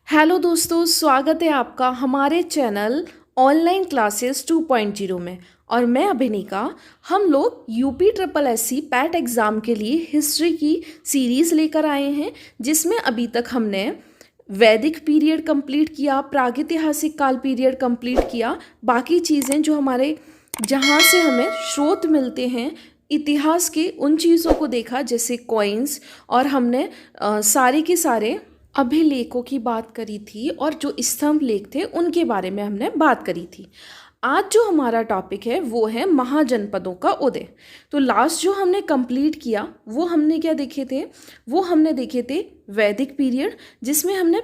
Hello दोस्तों, स्वागत है आपका हमारे चैनल ऑनलाइन क्लासेस 2.0 में। और मैं अभिनिका। हम लोग UP triple SC PAT exam के लिए हिस्ट्री की सीरीज़ लेकर आए हैं, जिसमें अभी तक हमने वैदिक पीरियड कंप्लीट किया, प्रागैतिहासिक काल पीरियड कंप्लीट किया। बाकी चीज़ें जो हमारे जहाँ से हमें स्रोत मिलते हैं इतिहास के, उन चीज़ों को देखा, जैसे कॉइन्स, और हमने सारे के सारे अभिलेखों की बात करी थी और जो स्तंभ लेख थे उनके बारे में हमने बात करी थी। आज जो हमारा टॉपिक है वो है महाजनपदों का उदय। तो लास्ट जो हमने कंप्लीट किया वो हमने क्या देखे थे, वो हमने देखे थे वैदिक पीरियड, जिसमें हमने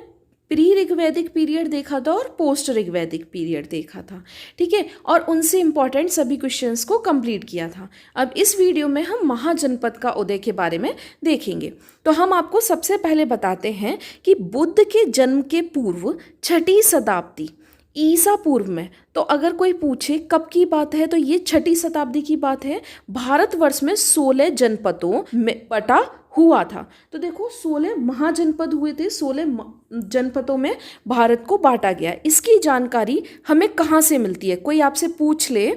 प्री ऋग्वैदिक पीरियड देखा था और पोस्ट ऋग्वैदिक पीरियड देखा था। ठीक है, और उनसे इम्पॉर्टेंट सभी क्वेश्चंस को कंप्लीट किया था। अब इस वीडियो में हम महाजनपद का उदय के बारे में देखेंगे। तो हम आपको सबसे पहले बताते हैं कि बुद्ध के जन्म के पूर्व 6ठी शताब्दी ईसा पूर्व में, तो अगर कोई पूछे कब की बात है तो ये 6ठी शताब्दी की बात है। भारतवर्ष में 16 जनपदों में बटा हुआ था। तो देखो 16 महाजनपद हुए थे, 16 जनपदों में भारत को बांटा गया। इसकी जानकारी हमें कहाँ से मिलती है? कोई आपसे पूछ ले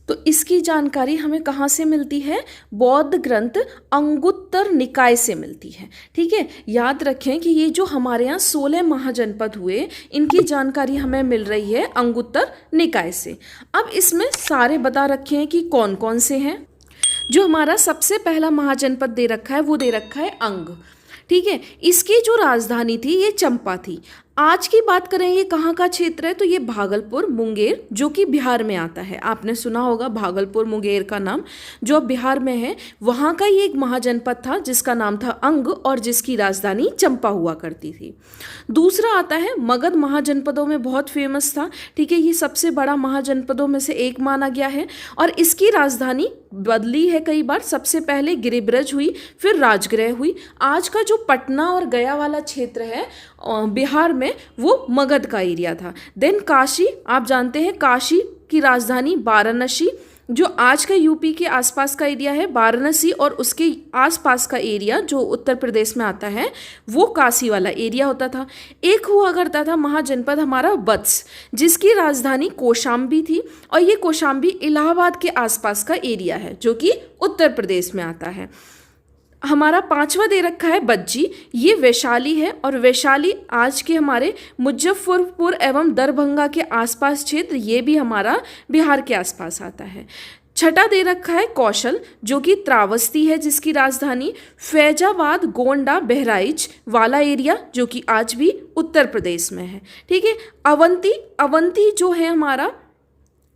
तो इसकी जानकारी हमें कहाँ से मिलती है? बौद्ध ग्रंथ अंगुत्तर निकाय से मिलती है। ठीक है, याद रखें कि ये जो हमारे यहाँ 16 महाजनपद हुए, इनकी जानकारी हमें मिल रही है अंगुत्तर निकाय से। अब इसमें सारे बता रखे हैं कि कौन कौन से हैं। जो हमारा सबसे पहला महाजनपद दे रखा है वो दे रखा है अंग। ठीक है, इसकी जो राजधानी थी ये चंपा थी। आज की बात करें ये कहाँ का क्षेत्र है, तो ये भागलपुर मुंगेर, जो कि बिहार में आता है। आपने सुना होगा भागलपुर मुंगेर का नाम, जो अब बिहार में है। वहाँ का ये एक महाजनपद था जिसका नाम था अंग और जिसकी राजधानी चंपा हुआ करती थी। दूसरा आता है मगध, महाजनपदों में बहुत फेमस था। ठीक है, ये सबसे बड़ा महाजनपदों में से एक माना गया है और इसकी राजधानी बदली है कई बार। सबसे पहले गिरिब्रज हुई, फिर राजगृह हुई। आज का जो पटना और गया वाला क्षेत्र है बिहार में, वो मगध का एरिया था। देन काशी, आप जानते हैं काशी की राजधानी वाराणसी, जो आज का यूपी के आसपास का एरिया है। वाराणसी और उसके आसपास का एरिया जो उत्तर प्रदेश में आता है वो काशी वाला एरिया होता था। एक हुआ करता था महाजनपद हमारा वत्स, जिसकी राजधानी कौशाम्बी थी, और ये कौशाम्बी इलाहाबाद के आसपास का एरिया है जो कि उत्तर प्रदेश में आता है। हमारा पांचवा दे रखा है बज्जी, ये वैशाली है, और वैशाली आज के हमारे मुजफ्फरपुर एवं दरभंगा के आसपास क्षेत्र, ये भी हमारा बिहार के आसपास आता है। छठा दे रखा है कौशल, जो कि त्रावस्ती है, जिसकी राजधानी फैजाबाद, गोंडा, बहराइच वाला एरिया, जो कि आज भी उत्तर प्रदेश में है। ठीक है, अवंती, अवंती जो है हमारा,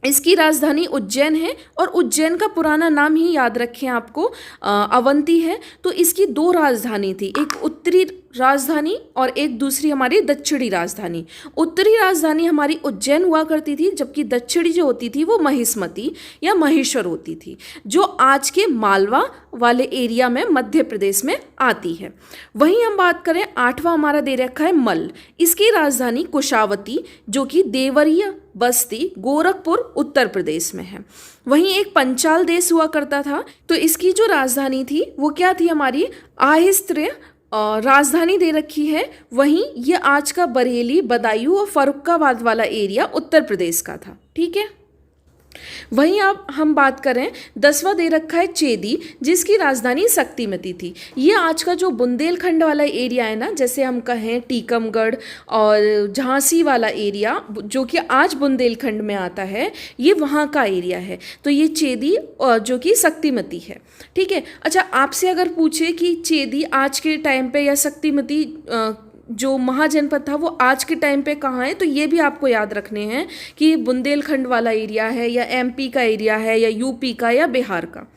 इसकी राजधानी उज्जैन है, और उज्जैन का पुराना नाम ही याद रखें आपको, अवंती है। तो इसकी 2 राजधानी थी, एक उत्तरी राजधानी और एक दूसरी हमारी दक्षिणी राजधानी। उत्तरी राजधानी हमारी उज्जैन हुआ करती थी, जबकि दक्षिणी जो होती थी वो महिष्मती या महेश्वर होती थी, जो आज के मालवा वाले एरिया में मध्य प्रदेश में आती है। वहीं हम बात करें, 8वां हमारा दे रखा है मल्ल, इसकी राजधानी कुशावती, जो कि देवरिया, बस्ती, गोरखपुर उत्तर प्रदेश में है। वहीं एक पंचाल देश हुआ करता था, तो इसकी जो राजधानी थी वो क्या थी हमारी, आहिस्त्र राजधानी दे रखी है। वहीं ये आज का बरेली, बदायूं और फर्रुखाबाद वाला एरिया उत्तर प्रदेश का था। ठीक है, वहीं अब हम बात करें, 10वां दे रखा है चेदी, जिसकी राजधानी शक्तिमती थी। ये आज का जो बुंदेलखंड वाला एरिया है ना, जैसे हम कहें टीकमगढ़ और झांसी वाला एरिया, जो कि आज बुंदेलखंड में आता है, ये वहाँ का एरिया है। तो ये चेदी जो कि शक्तिमती है। ठीक है, अच्छा, आपसे अगर पूछे कि चेदी आज के टाइम पे या शक्तिमती जो महाजनपद था वो आज के टाइम पे कहाँ है, तो ये भी आपको याद रखने हैं कि बुंदेलखंड वाला एरिया है या एमपी का एरिया है या यूपी का या बिहार का।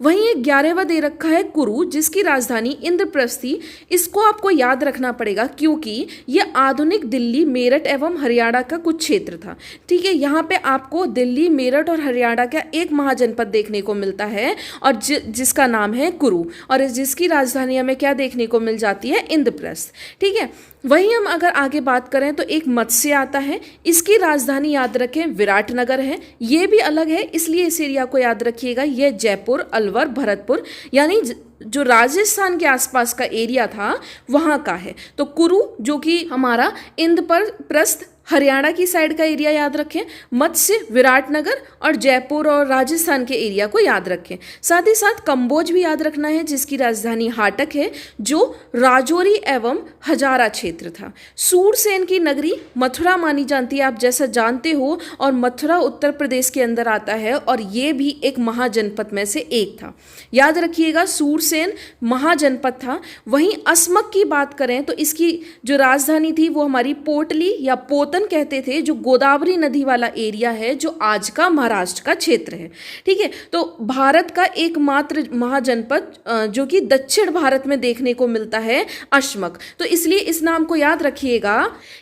वहीं एक 11वां दे रखा है कुरु, जिसकी राजधानी इंद्रप्रस्थी। इसको आपको याद रखना पड़ेगा क्योंकि ये आधुनिक दिल्ली, मेरठ एवं हरियाणा का कुछ क्षेत्र था। ठीक है, यहाँ पे आपको दिल्ली, मेरठ और हरियाणा का एक महाजनपद देखने को मिलता है, और जिसका नाम है कुरु, और जिसकी राजधानी हमें क्या देखने को मिल जाती है, इंद्रप्रस्थ। ठीक है, वहीं हम अगर आगे बात करें तो एक मत्स्य आता है, इसकी राजधानी याद रखें विराटनगर है। ये भी अलग है, इसलिए इस एरिया को याद रखिएगा। यह जयपुर, अलवर, भरतपुर यानी जो राजस्थान के आसपास का एरिया था वहाँ का है। तो कुरु जो कि हमारा इंद्रप्रस्थ हरियाणा की साइड का एरिया याद रखें, मत्स्य विराटनगर और जयपुर और राजस्थान के एरिया को याद रखें। साथ ही साथ कंबोज भी याद रखना है, जिसकी राजधानी हाटक है, जो राजौरी एवं हजारा क्षेत्र था। सूरसेन की नगरी मथुरा मानी जाती है, आप जैसा जानते हो, और मथुरा उत्तर प्रदेश के अंदर आता है और ये भी एक महाजनपद में से एक था। याद रखिएगा, सूरसेन महाजनपद था। वहीं असमक की बात करें तो इसकी जो राजधानी थी वो हमारी पोटली या पोतन कहते थे, जो गोदावरी नदी वाला एरिया है, जो आज का महाराष्ट्र का क्षेत्र है। ठीक है, तो भारत का एकमात्र महाजनपद जो कि दक्षिण भारत में देखने को मिलता है, असमक। तो इसलिए इस नाम को याद रखिएगा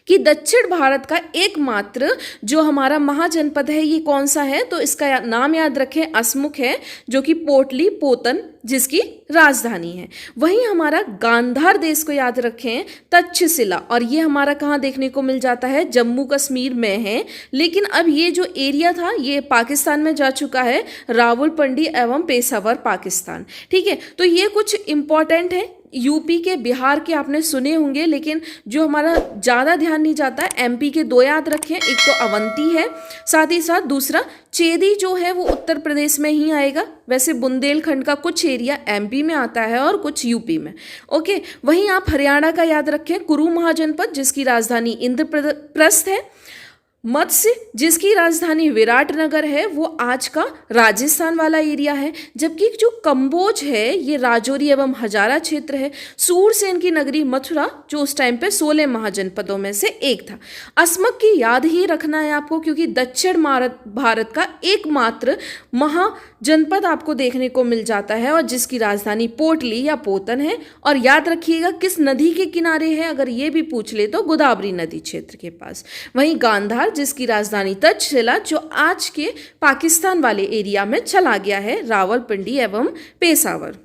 कि दक्षिण भारत का एकमात्र जो हमारा महाजनपद है ये कौन सा है, तो इसका नाम याद रखें, असमुख है, जो कि पोटली पोतन जिसकी राजधानी है। वहीं हमारा गांधार देश को याद रखें, तक्षशिला, और ये हमारा कहाँ देखने को मिल जाता है, जम्मू कश्मीर में है। लेकिन अब ये जो एरिया था ये पाकिस्तान में जा चुका है, रावलपिंडी एवं पेशावर पाकिस्तान। ठीक है, तो ये कुछ इंपॉर्टेंट है। यूपी के, बिहार के आपने सुने होंगे, लेकिन जो हमारा ज़्यादा ध्यान नहीं जाता है, एमपी के दो याद रखें, एक तो अवंती है, साथ ही साथ दूसरा चेदी जो है वो उत्तर प्रदेश में ही आएगा। वैसे बुंदेलखंड का कुछ एरिया एमपी में आता है और कुछ यूपी में। ओके, वहीं आप हरियाणा का याद रखें, कुरु महाजनपद जिसकी राजधानी इंद्रप्रस्थ है। मत्स्य जिसकी राजधानी विराटनगर है, वो आज का राजस्थान वाला एरिया है। जबकि जो कंबोज है ये राजौरी एवं हजारा क्षेत्र है। सूरसेन की नगरी मथुरा जो उस टाइम पे 16 महाजनपदों में से एक था। असमक की याद ही रखना है आपको, क्योंकि दक्षिण भारत का एकमात्र महाजनपद आपको देखने को मिल जाता है और जिसकी राजधानी पोटली या पोतन है। और याद रखिएगा किस नदी के किनारे है, अगर ये भी पूछ ले तो गोदावरी नदी क्षेत्र के पास। वहीं गांधार जिसकी राजधानी तक्षशिला जो आज के पाकिस्तान वाले एरिया में चला गया है, रावलपिंडी एवं पेशावर।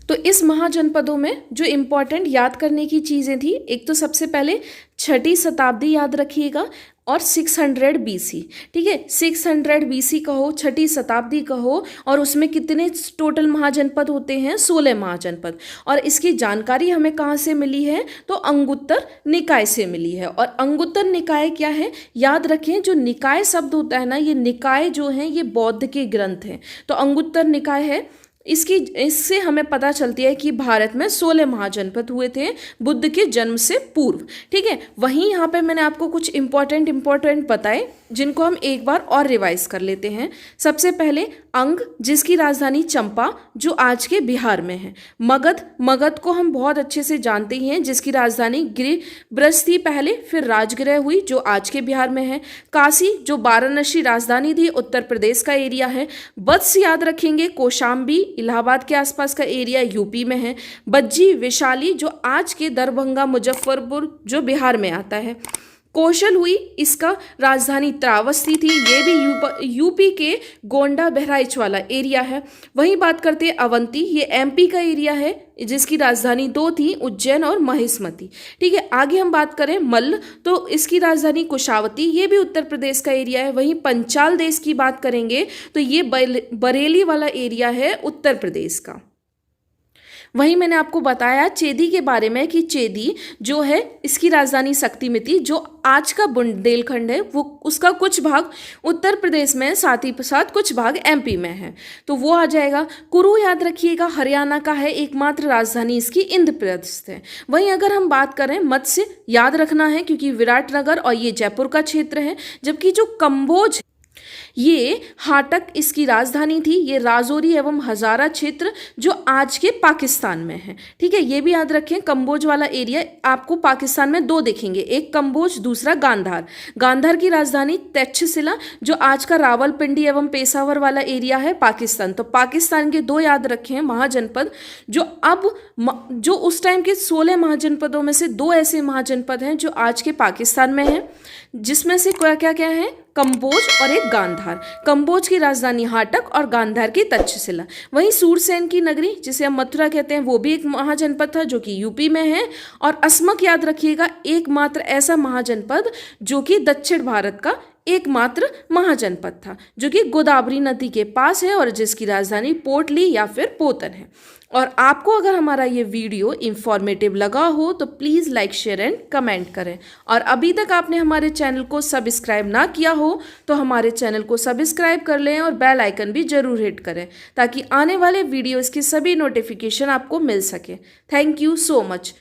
तो इस महाजनपदों में जो इंपॉर्टेंट याद करने की चीज़ें थी, एक तो सबसे पहले 6ठी शताब्दी याद रखिएगा और 600 BC। ठीक है, 600 BC कहो, 6ठी शताब्दी कहो, और उसमें कितने टोटल महाजनपद होते हैं, 16 महाजनपद। और इसकी जानकारी हमें कहाँ से मिली है, तो अंगुत्तर निकाय से मिली है। और अंगुत्तर निकाय क्या है, याद रखें, जो निकाय शब्द होता है ना, ये निकाय जो है ये बौद्ध के ग्रंथ हैं। तो अंगुत्तर निकाय है, इससे हमें पता चलती है कि भारत में 16 महाजनपद हुए थे बुद्ध के जन्म से पूर्व। ठीक है, वहीं यहाँ पे मैंने आपको कुछ इंपॉर्टेंट बताए जिनको हम एक बार और रिवाइज कर लेते हैं। सबसे पहले अंग जिसकी राजधानी चंपा जो आज के बिहार में है। मगध को हम बहुत अच्छे से जानते ही हैं, जिसकी राजधानी गृहबृहस्पति पहले, फिर राजगृह हुई जो आज के बिहार में है। काशी जो वाराणसी राजधानी थी, उत्तर प्रदेश का एरिया है। वत्स याद रखेंगे, कौशाम्बी इलाहाबाद के आसपास का एरिया यूपी में है। बज्जी वैशाली जो आज के दरभंगा मुजफ्फरपुर जो बिहार में आता है। कौशल हुई, इसका राजधानी त्रावस्ती थी, ये भी यूपी के गोंडा बहराइच वाला एरिया है। वहीं बात करते हैं अवंती, ये एमपी का एरिया है जिसकी राजधानी दो थी, उज्जैन और महेशमती। ठीक है, आगे हम बात करें मल्ल, तो इसकी राजधानी कुशावती, ये भी उत्तर प्रदेश का एरिया है। वहीं पंचाल देश की बात करेंगे तो ये बरेली वाला एरिया है उत्तर प्रदेश का। वहीं मैंने आपको बताया चेदी के बारे में कि चेदी जो है इसकी राजधानी शक्तिमिति जो आज का बुंदेलखंड है, वो उसका कुछ भाग उत्तर प्रदेश में, साथ ही साथ कुछ भाग एमपी में है, तो वो आ जाएगा। कुरु याद रखिएगा हरियाणा का है, एकमात्र राजधानी इसकी इंद्रप्रस्थ है। वहीं अगर हम बात करें मत्स्य याद रखना है क्योंकि विराटनगर और ये जयपुर का क्षेत्र है। जबकि जो कंबोज ये हाटक इसकी राजधानी थी, ये राजौरी एवं हजारा क्षेत्र जो आज के पाकिस्तान में है। ठीक है, ये भी याद रखें, कंबोज वाला एरिया आपको पाकिस्तान में दो दिखेंगे, एक कंबोज दूसरा गांधार। गांधार की राजधानी तक्षशिला जो आज का रावलपिंडी एवं पेशावर वाला एरिया है पाकिस्तान। तो पाकिस्तान के दो याद रखें महाजनपद जो उस टाइम के 16 महाजनपदों में से दो ऐसे महाजनपद हैं जो आज के पाकिस्तान में हैं, जिसमें से क्या क्या है, कंबोज और एक गांधार। कंबोज की राजधानी हाटक और गांधार की तक्षशिला। वहीं सूरसेन की नगरी, जिसे हम मथुरा कहते हैं, वो भी एक महाजनपद था जो कि यूपी में है। और अस्मक याद रखिएगा, एकमात्र ऐसा महाजनपद जो कि दक्षिण भारत का एकमात्र महाजनपद था, जो कि गोदावरी नदी के पास है और जिसकी राजधानी पोर्टली या फिर पोतन है। और आपको अगर हमारा ये वीडियो इंफॉर्मेटिव लगा हो तो please like, share and comment करें। और अभी तक आपने हमारे चैनल को सब्सक्राइब ना किया हो तो हमारे चैनल को सब्सक्राइब कर लें और बेल आइकन भी ज़रूर हिट करें, ताकि आने वाले वीडियोज़ की सभी नोटिफिकेशन आपको मिल सके। Thank you so much.